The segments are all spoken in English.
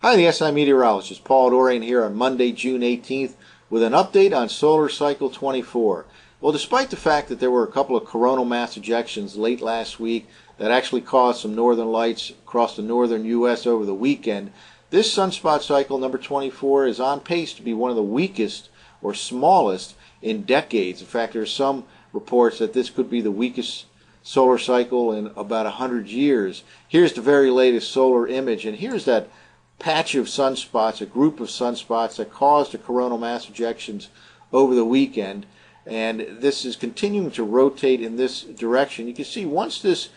Hi, the SI meteorologist Paul Dorian here on Monday, June 18th with an update on solar cycle 24. Well, despite the fact that there were a couple of coronal mass ejections late last week that actually caused some northern lights across the northern U.S. over the weekend, this sunspot cycle number 24 is on pace to be one of the weakest or smallest in decades. In fact, there are some reports that this could be the weakest solar cycle in about 100 years. Here's the very latest solar image, and here's that patch of sunspots, a group of sunspots that caused the coronal mass ejections over the weekend. And this is continuing to rotate in this direction. You can see once this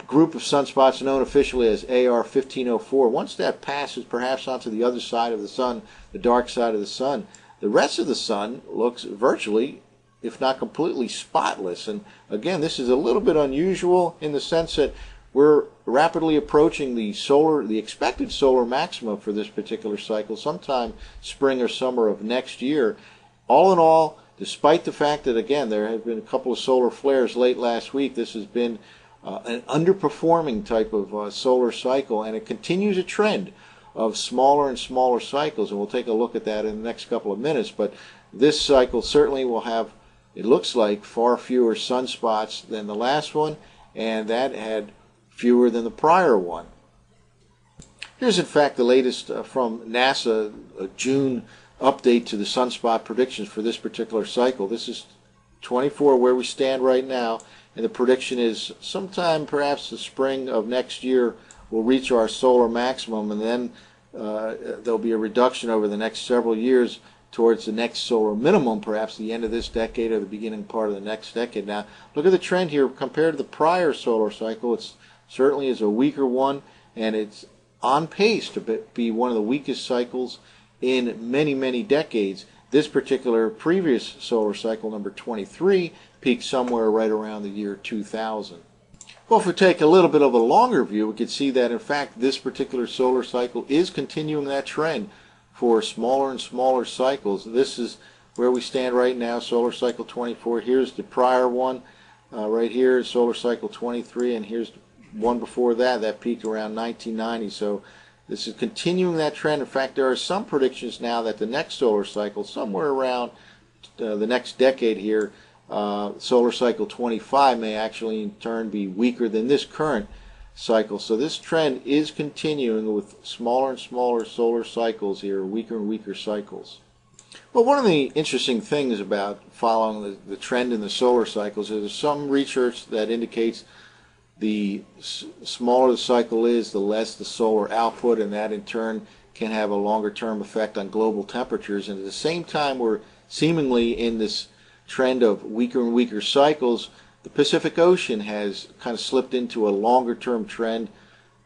group of sunspots, known officially as AR 1504, once that passes perhaps onto the other side of the sun, the dark side of the sun, the rest of the sun looks virtually, if not completely, spotless. And again, this is a little bit unusual in the sense that we're rapidly approaching the expected solar maximum for this particular cycle sometime spring or summer of next year. All in all, despite the fact that, again, there have been a couple of solar flares late last week, this has been an underperforming type of solar cycle, and it continues a trend of smaller and smaller cycles, and we'll take a look at that in the next couple of minutes. But this cycle certainly will have, it looks like, far fewer sunspots than the last one, and that had fewer than the prior one. Here's in fact the latest from NASA, a June update to the sunspot predictions for this particular cycle. This is 24 where we stand right now, and the prediction is sometime perhaps the spring of next year we'll reach our solar maximum, and then there'll be a reduction over the next several years towards the next solar minimum, perhaps the end of this decade or the beginning part of the next decade. Now, look at the trend here compared to the prior solar cycle. It certainly is a weaker one, and it's on pace to be one of the weakest cycles in many, many decades. This particular previous solar cycle, number 23, peaked somewhere right around the year 2000. Well, if we take a little bit of a longer view, we can see that, in fact, this particular solar cycle is continuing that trend for smaller and smaller cycles. This is where we stand right now, solar cycle 24. Here's the prior one right here, solar cycle 23, and here's the one before that. That peaked around 1990. So this is continuing that trend. In fact, there are some predictions now that the next solar cycle, somewhere around the next decade here, solar cycle 25, may actually in turn be weaker than this current cycle. So this trend is continuing with smaller and smaller solar cycles here, weaker and weaker cycles. Well, one of the interesting things about following the trend in the solar cycles is there's some research that indicates the smaller the cycle is, the less the solar output, and that in turn can have a longer term effect on global temperatures. And at the same time we're seemingly in this trend of weaker and weaker cycles, the Pacific Ocean has kind of slipped into a longer term trend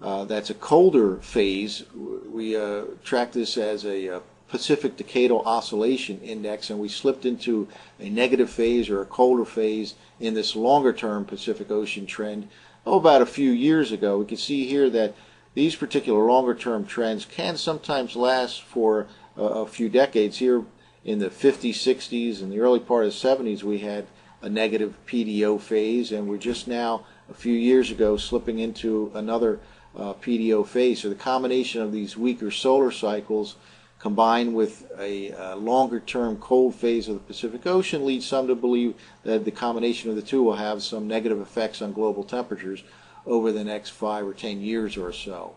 that's a colder phase. We track this as a Pacific Decadal Oscillation Index, and we slipped into a negative phase or a colder phase in this longer term Pacific Ocean trend about a few years ago. We can see here that these particular longer term trends can sometimes last for a few decades. Here in the 50s, 60s, and the early part of the 70s, we had a negative PDO phase, and we're just now, a few years ago, slipping into another PDO phase. So the combination of these weaker solar cycles combined with a longer term cold phase of the Pacific Ocean leads some to believe that the combination of the two will have some negative effects on global temperatures over the next 5 or 10 years or so.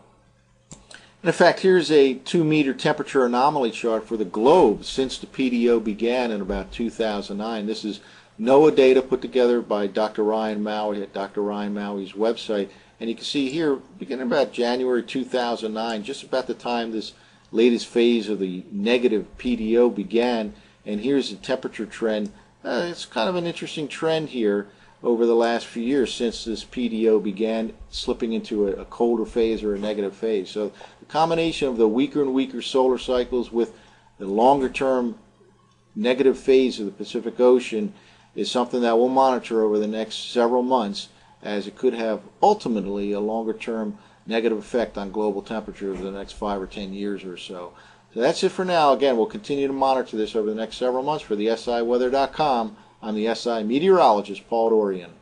And in fact, here's a 2-meter temperature anomaly chart for the globe since the PDO began in about 2009. This is NOAA data put together by Dr. Ryan Maue at Dr. Ryan Maue's website. And you can see here, beginning about January 2009, just about the time this latest phase of the negative PDO began, and here's the temperature trend. It's kind of an interesting trend here over the last few years since this PDO began slipping into a colder phase or a negative phase. So the combination of the weaker and weaker solar cycles with the longer term negative phase of the Pacific Ocean is something that we'll monitor over the next several months, as it could have ultimately a longer term negative effect on global temperature over the next 5 or 10 years or so. So that's it for now. Again, we'll continue to monitor this over the next several months. For the SIweather.com, I'm the SI meteorologist, Paul Dorian.